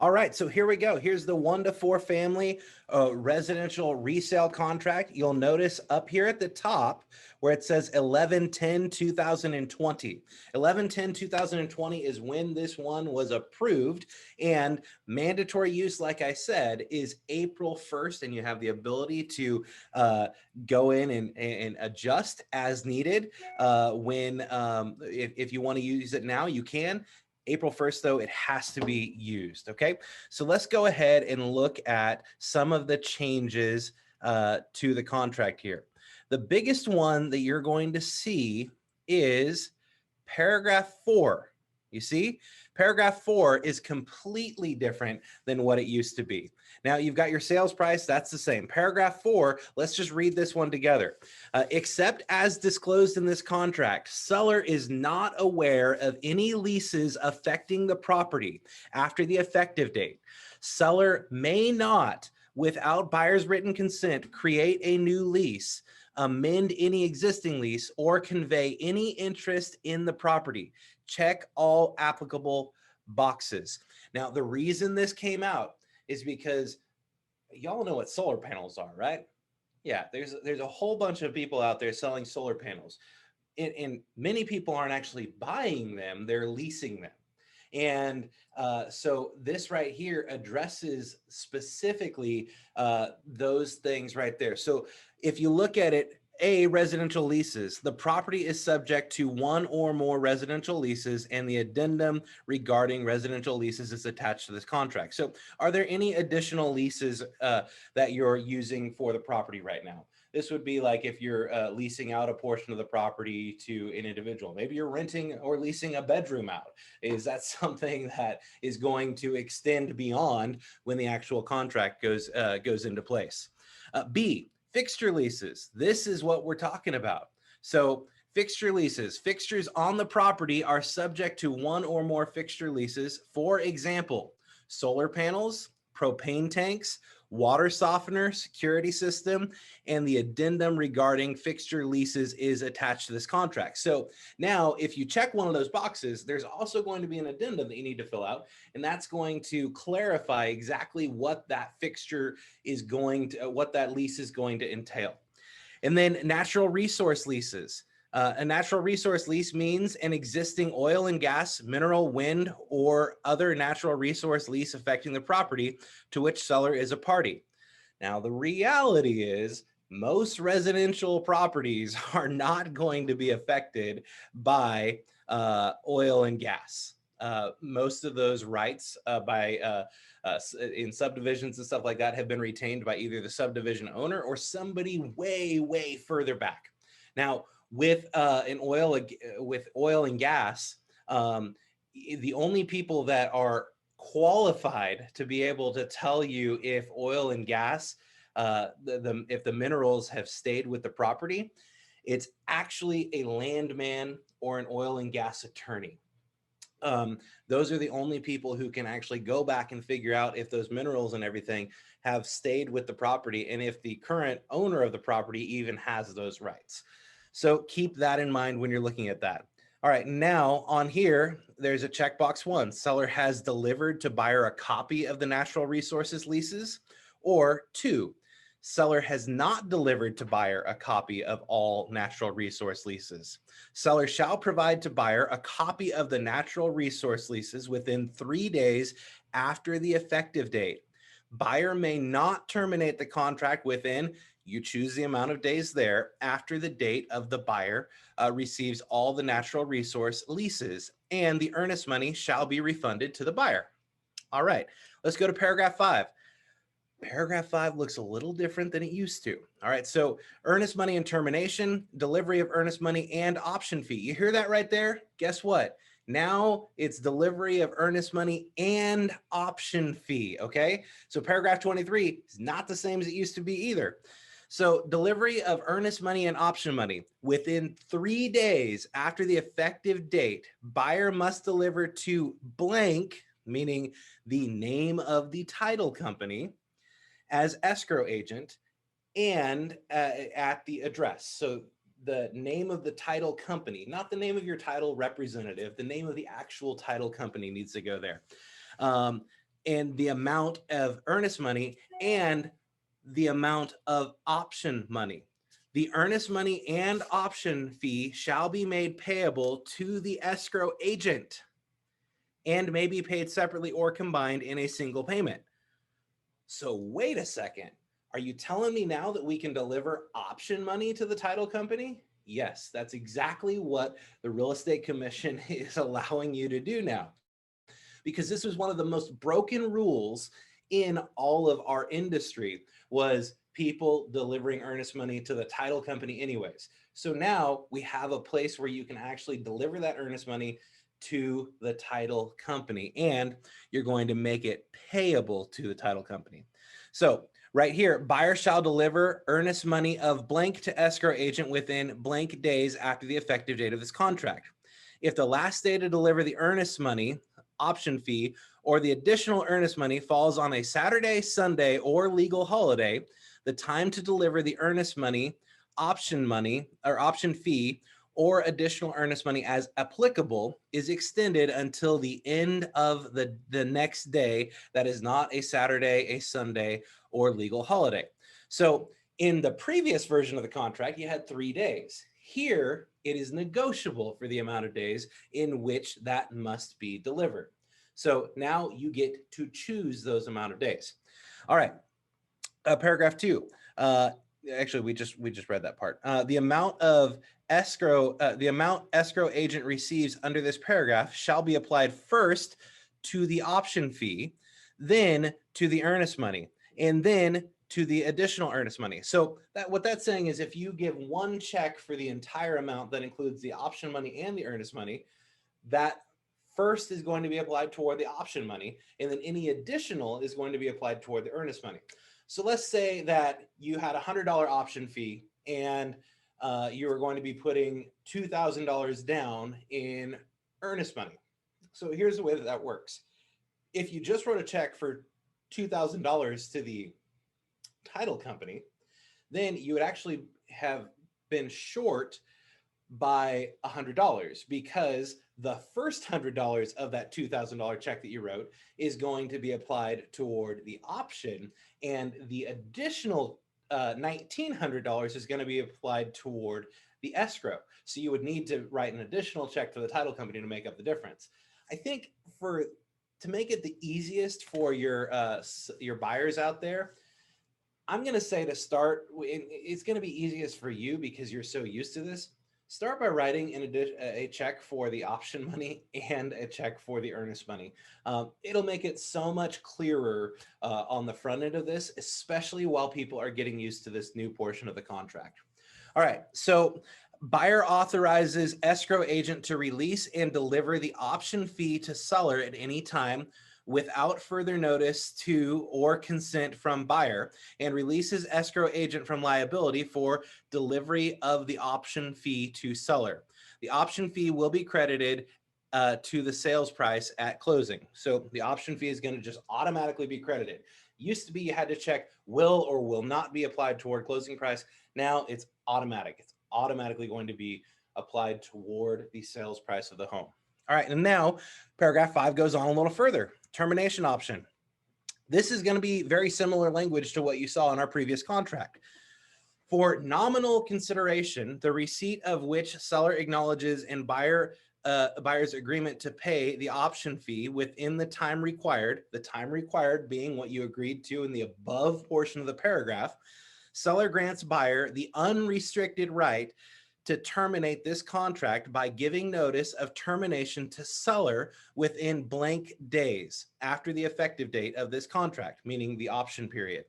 All right, so here we go. Here's the 1 to 4 family residential resale contract. You'll notice up here at the top where it says 11/10/2020. 11/10/2020 is when this one was approved, and mandatory use, like I said, is April 1st, and you have the ability to go in and adjust as needed. If you want to use it now, you can. April 1st, though, it has to be used. Okay, so let's go ahead and look at some of the changes to the contract here. The biggest one that you're going to see is paragraph 4. You see, paragraph 4 is completely different than what it used to be. Now you've got your sales price, that's the same. Paragraph 4, let's just read this one together. Except as disclosed in this contract, seller is not aware of any leases affecting the property after the effective date. Seller may not, without buyer's written consent, create a new lease, amend any existing lease, or convey any interest in the property. Check all applicable boxes. Now, the reason this came out is because y'all know what solar panels are, right? Yeah, there's a whole bunch of people out there selling solar panels. And many people aren't actually buying them, they're leasing them. And so this right here addresses specifically those things right there. So if you look at it, residential leases. The property is subject to one or more residential leases, and the addendum regarding residential leases is attached to this contract. So are there any additional leases that you're using for the property right now? This would be like if you're leasing out a portion of the property to an individual. Maybe you're renting or leasing a bedroom out. Is that something that is going to extend beyond when the actual contract goes into place? B, fixture leases. This is what we're talking about. So fixture leases. Fixtures on the property are subject to one or more fixture leases. For example, solar panels, propane tanks, water softener, security system, and the addendum regarding fixture leases is attached to this contract. So now if you check one of those boxes, there's also going to be an addendum that you need to fill out, and that's going to clarify exactly what that fixture is going to, what that lease is going to entail. And then natural resource leases. A natural resource lease means an existing oil and gas, mineral, wind, or other natural resource lease affecting the property to which seller is a party. Now, the reality is most residential properties are not going to be affected by oil and gas. Most of those rights in subdivisions and stuff like that have been retained by either the subdivision owner or somebody way, way further back. Now, with oil and gas, the only people that are qualified to be able to tell you if oil and gas, if the minerals have stayed with the property, it's actually a landman or an oil and gas attorney. Those are the only people who can actually go back and figure out if those minerals and everything have stayed with the property and if the current owner of the property even has those rights. So keep that in mind when you're looking at that. All right, now on here, there's a checkbox 1. Seller has delivered to buyer a copy of the natural resources leases. Or 2, seller has not delivered to buyer a copy of all natural resource leases. Seller shall provide to buyer a copy of the natural resource leases within 3 days after the effective date. Buyer may not terminate the contract within, you choose the amount of days there, after the date of the buyer receives all the natural resource leases, and the earnest money shall be refunded to the buyer. All right, let's go to paragraph 5. Paragraph 5 looks a little different than it used to. All right, so earnest money and termination, delivery of earnest money and option fee. You hear that right there? Guess what? Now it's delivery of earnest money and option fee, okay? So paragraph 23 is not the same as it used to be either. So delivery of earnest money and option money within 3 days after the effective date, buyer must deliver to blank, meaning the name of the title company, as escrow agent and at the address. So the name of the title company, not the name of your title representative, the name of the actual title company needs to go there. and the amount of earnest money and the amount of option money. The earnest money and option fee shall be made payable to the escrow agent and may be paid separately or combined in a single payment. So wait a second. Are you telling me now that we can deliver option money to the title company? Yes, that's exactly what the Real Estate Commission is allowing you to do now. Because this was one of the most broken rules in all of our industry was people delivering earnest money to the title company anyways. So now we have a place where you can actually deliver that earnest money to the title company, and you're going to make it payable to the title company. So right here, buyer shall deliver earnest money of blank to escrow agent within blank days after the effective date of this contract. If the last day to deliver the earnest money, option fee, or the additional earnest money falls on a Saturday, Sunday, or legal holiday, the time to deliver the earnest money, or option fee, or additional earnest money as applicable is extended until the end of the next day that is not a Saturday, a Sunday, or legal holiday. So in the previous version of the contract, you had 3 days. Here, it is negotiable for the amount of days in which that must be delivered. So now you get to choose those amount of days. All right, paragraph 2. Actually, we just read that part. The amount escrow agent receives under this paragraph shall be applied first to the option fee, then to the earnest money, and then to the additional earnest money. So what that's saying is if you give one check for the entire amount that includes the option money and the earnest money, that first is going to be applied toward the option money, and then any additional is going to be applied toward the earnest money. So let's say that you had a $100 option fee and you were going to be putting $2,000 down in earnest money. So here's the way that that works. If you just wrote a check for $2,000 to the title company, then you would actually have been short by $100 because the first $100 of that $2,000 check that you wrote is going to be applied toward the option, and the additional $1,900 is going to be applied toward the escrow. So you would need to write an additional check to the title company to make up the difference. I think to make it the easiest for your buyers out there, I'm going to say to start, it's going to be easiest for you because you're so used to this. Start by writing a check for the option money and a check for the earnest money. It'll make it so much clearer on the front end of this, especially while people are getting used to this new portion of the contract. All right, so buyer authorizes escrow agent to release and deliver the option fee to seller at any time without further notice to or consent from buyer, and releases escrow agent from liability for delivery of the option fee to seller. The option fee will be credited to the sales price at closing. So the option fee is going to just automatically be credited. Used to be you had to check will or will not be applied toward closing price. Now it's automatic. It's automatically going to be applied toward the sales price of the home. All right, and now paragraph 5 goes on a little further. Termination option. This is going to be very similar language to what you saw in our previous contract. For nominal consideration, the receipt of which seller acknowledges in buyer's agreement to pay the option fee within the time required being what you agreed to in the above portion of the paragraph, seller grants buyer the unrestricted right to terminate this contract by giving notice of termination to seller within blank days after the effective date of this contract, meaning the option period.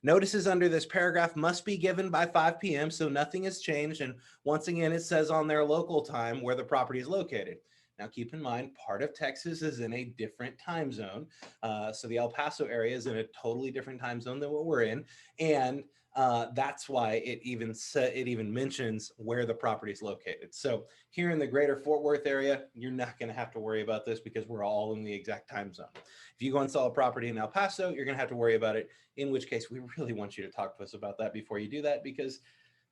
Notices under this paragraph must be given by 5 p.m. so nothing has changed. And once again, it says on their local time where the property is located. Now, keep in mind, part of Texas is in a different time zone. So the El Paso area is in a totally different time zone than what we're in. And that's why it even mentions where the property is located. So here in the greater Fort Worth area, you're not going to have to worry about this because we're all in the exact time zone. If you go and sell a property in El Paso, you're going to have to worry about it, in which case we really want you to talk to us about that before you do that, because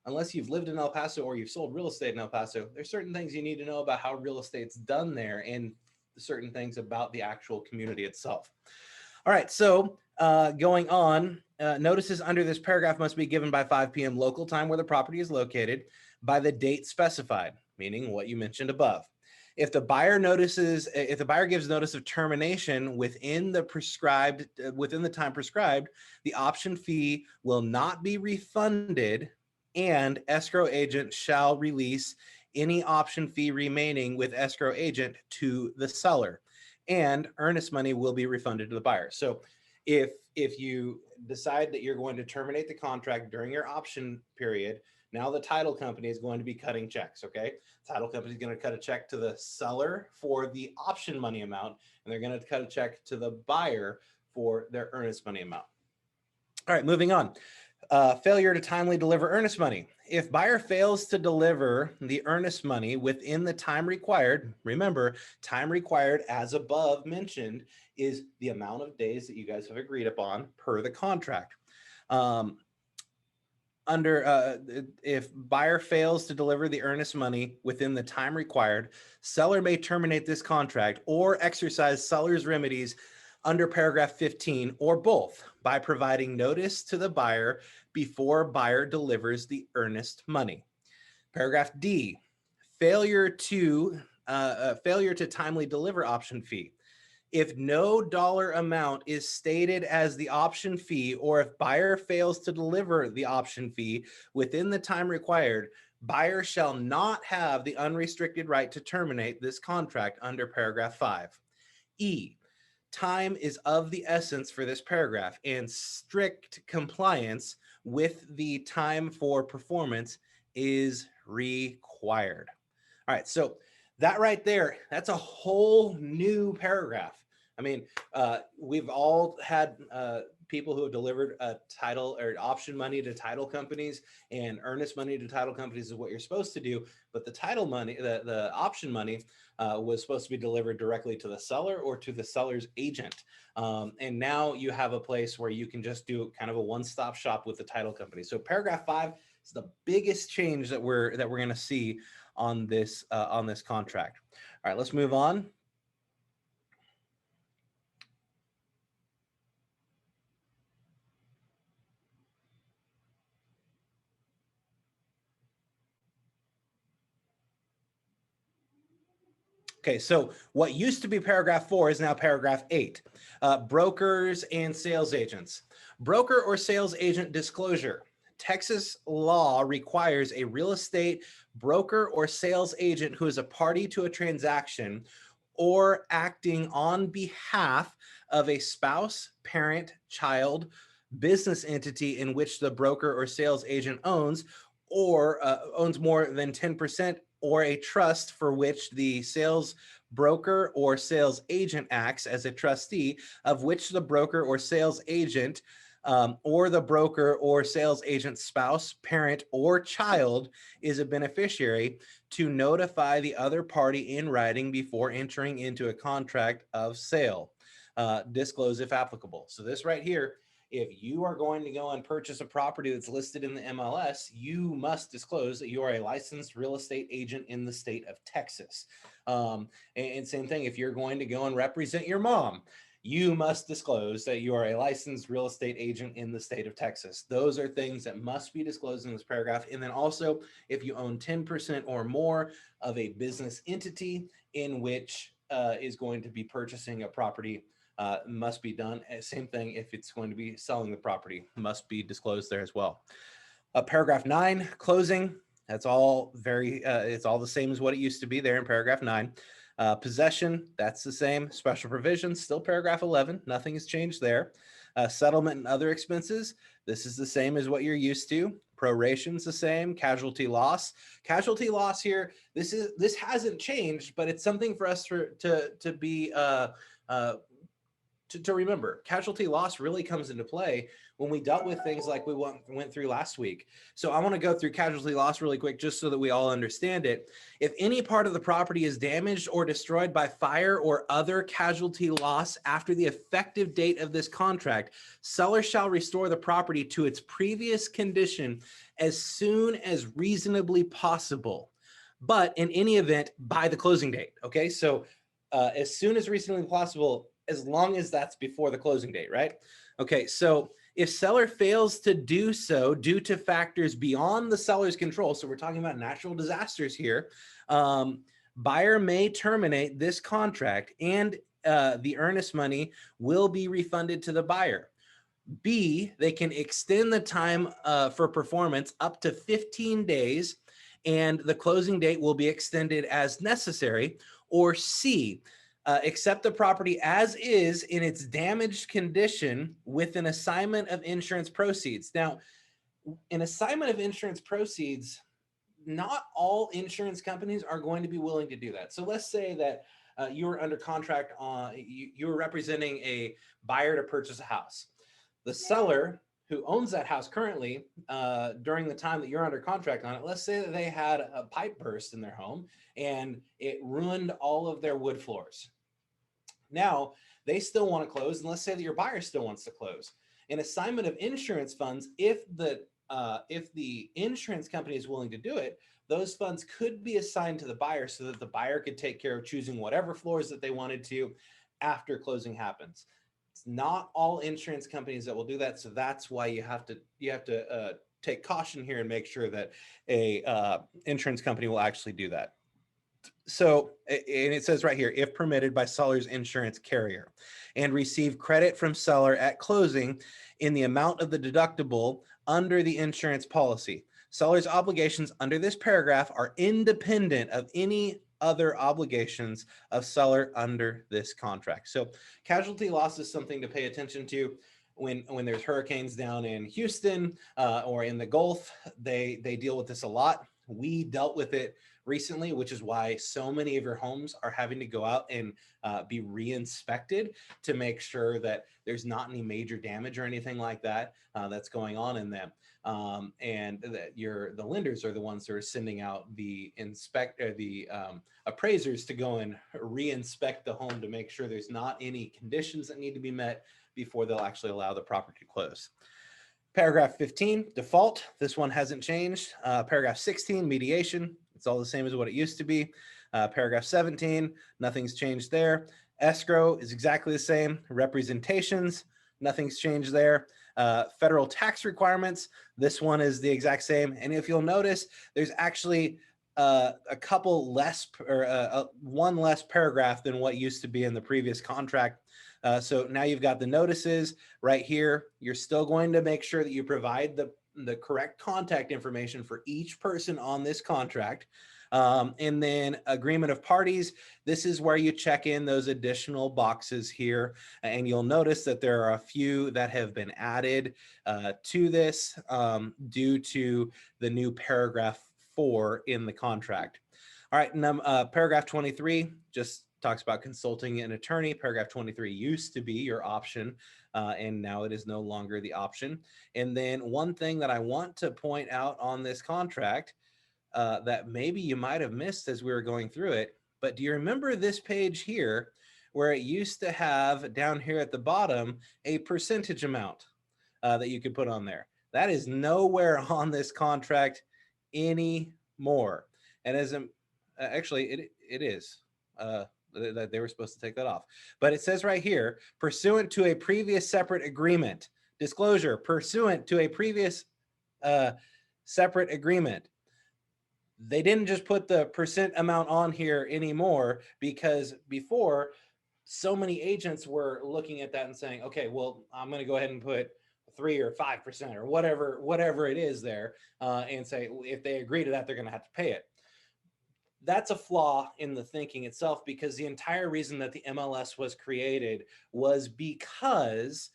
unless you've lived in El Paso or you've sold real estate in El Paso, there's certain things you need to know about how real estate's done there and certain things about the actual community itself. All right, so going on, notices under this paragraph must be given by 5 p.m. local time where the property is located by the date specified, meaning what you mentioned above. If the buyer gives notice of termination within the time prescribed, the option fee will not be refunded, and escrow agent shall release any option fee remaining with escrow agent to the seller, and earnest money will be refunded to the buyer. So if you decide that you're going to terminate the contract during your option period, now the title company is going to be cutting checks, okay? Title company is going to cut a check to the seller for the option money amount, and they're going to cut a check to the buyer for their earnest money amount. All right, moving on. Failure to timely deliver earnest money. If buyer fails to deliver the earnest money within the time required, remember, time required as above mentioned is the amount of days that you guys have agreed upon per the contract. If buyer fails to deliver the earnest money within the time required, seller may terminate this contract or exercise seller's remedies under paragraph 15 or both by providing notice to the buyer before buyer delivers the earnest money. Paragraph D, failure to timely deliver option fee. If no dollar amount is stated as the option fee, or if buyer fails to deliver the option fee within the time required, buyer shall not have the unrestricted right to terminate this contract under paragraph 5. E, time is of the essence for this paragraph, and strict compliance with the time for performance is required. All right, so that right there, that's a whole new paragraph. I mean, we've all had people who have delivered a title or option money to title companies, and earnest money to title companies is what you're supposed to do. But the title money, the option money was supposed to be delivered directly to the seller or to the seller's agent. And now you have a place where you can just do kind of a one-stop shop with the title company. So paragraph 5 is the biggest change that we're going to see on this contract. All right, let's move on. Okay, so what used to be paragraph 4 is now paragraph 8. Brokers and sales agents. Broker or sales agent disclosure. Texas law requires a real estate broker or sales agent who is a party to a transaction or acting on behalf of a spouse, parent, child, business entity in which the broker or sales agent owns more than 10%, or a trust for which the sales broker or sales agent acts as a trustee, of which the broker or sales agent or the broker or sales agent's spouse, parent, or child is a beneficiary, to notify the other party in writing before entering into a contract of sale. Disclose if applicable. So this right here, if you are going to go and purchase a property that's listed in the MLS, you must disclose that you are a licensed real estate agent in the state of Texas. And same thing, if you're going to go and represent your mom, you must disclose that you are a licensed real estate agent in the state of Texas. Those are things that must be disclosed in this paragraph. And then also, if you own 10% or more of a business entity in which is going to be purchasing a property, must be done. Same thing if it's going to be selling the property, must be disclosed there as well. Paragraph 9, closing. That's all it's all the same as what it used to be there in paragraph 9. Possession, that's the same. Special provisions, still paragraph 11. Nothing has changed there. Settlement and other expenses, this is the same as what you're used to. Proration's the same. Casualty loss. Casualty loss here, this hasn't changed, but it's something for us to be to remember. Casualty loss really comes into play when we dealt with things like we went through last week. So I want to go through casualty loss really quick, just so that we all understand it. If any part of the property is damaged or destroyed by fire or other casualty loss after the effective date of this contract, seller shall restore the property to its previous condition as soon as reasonably possible, but in any event by the closing date. Okay, so as soon as reasonably possible as long as that's before the closing date, right? Okay, so if seller fails to do so due to factors beyond the seller's control, so we're talking about natural disasters here, buyer may terminate this contract and the earnest money will be refunded to the buyer. B, they can extend the time for performance up to 15 days and the closing date will be extended as necessary. Or C, accept the property as is in its damaged condition with an assignment of insurance proceeds. Now, an assignment of insurance proceeds, not all insurance companies are going to be willing to do that. So let's say that you were under contract on, you were representing a buyer to purchase a house. The seller who owns that house currently, during the time that you're under contract on it, let's say that they had a pipe burst in their home and it ruined all of their wood floors. Now, they still want to close, and let's say that your buyer still wants to close. An assignment of insurance funds, if the insurance company is willing to do it, those funds could be assigned to the buyer so that the buyer could take care of choosing whatever floors that they wanted to after closing happens. It's not all insurance companies that will do that, so that's why you have to take caution here and make sure that a insurance company will actually do that. So, and it says right here, if permitted by seller's insurance carrier, and receive credit from seller at closing in the amount of the deductible under the insurance policy. Seller's obligations under this paragraph are independent of any other obligations of seller under this contract. So casualty loss is something to pay attention to. When there's hurricanes down in Houston or in the Gulf, they deal with this a lot. We dealt with it recently, which is why so many of your homes are having to go out and be re-inspected to make sure that there's not any major damage or anything like that that's going on in them. And that the lenders are the ones that are sending out the appraisers to go and re-inspect the home to make sure there's not any conditions that need to be met before they'll actually allow the property to close. Paragraph 15, default. This one hasn't changed. Paragraph 16, mediation. It's all the same as what it used to be. Paragraph 17, nothing's changed there. Escrow is exactly the same. Representations, nothing's changed there. Federal tax requirements, this one is the exact same. And if you'll notice, there's actually a couple less, or one less paragraph than what used to be in the previous contract. So now you've got the notices right here. You're still going to make sure that you provide the correct contact information for each person on this contract. And then agreement of parties. This is where you check in those additional boxes here. And you'll notice that there are a few that have been added to this due to the new paragraph 4 in the contract. All right, paragraph 23 just talks about consulting an attorney. Paragraph 23 used to be your option, and now it is no longer the option. And then one thing that I want to point out on this contract that maybe you might have missed as we were going through it, but do you remember this page here where it used to have down here at the bottom a percentage amount that you could put on there? That is nowhere on this contract anymore. And as actually it is. That they were supposed to take that off. But it says right here, pursuant to a previous separate agreement, disclosure, pursuant to a previous separate agreement. They didn't just put the percent amount on here anymore, because before, so many agents were looking at that and saying, okay, well, I'm going to go ahead and put 3 or 5% or whatever it is there, and say if they agree to that, they're going to have to pay it. That's a flaw in the thinking itself, because the entire reason that the MLS was created was because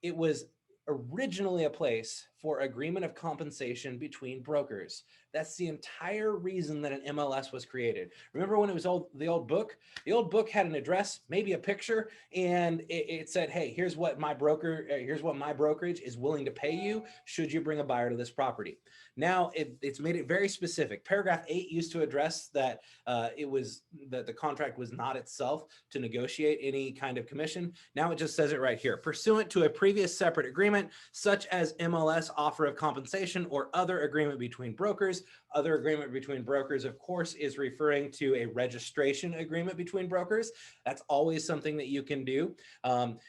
it was originally a place for agreement of compensation between brokers. That's the entire reason that an MLS was created. Remember when it was the old book? The old book had an address, maybe a picture, and it said, hey, here's what my brokerage is willing to pay you should you bring a buyer to this property. Now it's made it very specific. Paragraph 8 used to address that that the contract was not itself to negotiate any kind of commission. Now it just says it right here. Pursuant to a previous separate agreement, such as MLS offer of compensation or other agreement between brokers. Other agreement between brokers, of course, is referring to a registration agreement between brokers. That's always something that you can do.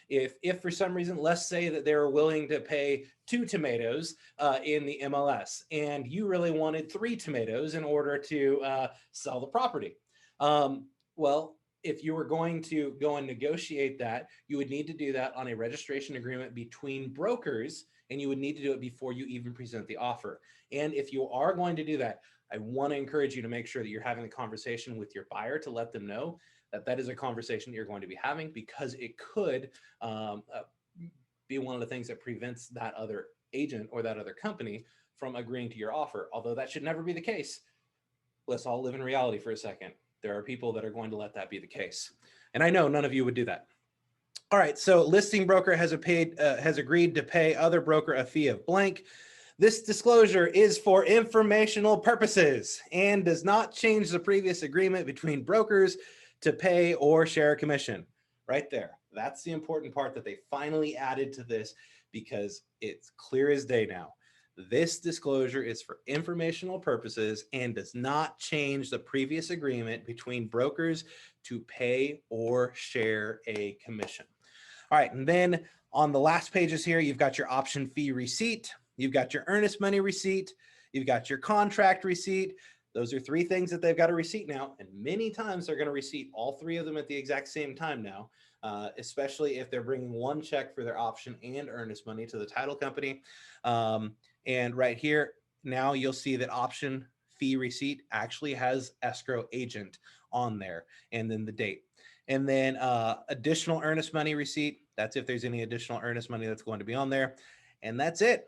If for some reason, let's say that they were willing to pay 2 tomatoes in the MLS, and you really wanted 3 tomatoes in order to sell the property. Well, if you were going to go and negotiate that, you would need to do that on a registration agreement between brokers, and you would need to do it before you even present the offer. And if you are going to do that, I want to encourage you to make sure that you're having a conversation with your buyer to let them know that that is a conversation that you're going to be having, because it could be one of the things that prevents that other agent or that other company from agreeing to your offer. Although that should never be the case. Let's all live in reality for a second. There are people that are going to let that be the case. And I know none of you would do that. All right, so listing broker has agreed to pay other broker a fee of blank. This disclosure is for informational purposes and does not change the previous agreement between brokers to pay or share a commission. Right there. That's the important part that they finally added to this, because it's clear as day now. This disclosure is for informational purposes and does not change the previous agreement between brokers to pay or share a commission. All right, and then on the last pages here, you've got your option fee receipt, you've got your earnest money receipt, you've got your contract receipt. Those are 3 things that they've got to receipt now, and many times they're going to receipt all 3 of them at the exact same time now, especially if they're bringing one check for their option and earnest money to the title company. And right here, now you'll see that option fee receipt actually has escrow agent on there, and then the date. And then additional earnest money receipt, that's if there's any additional earnest money that's going to be on there. And that's it.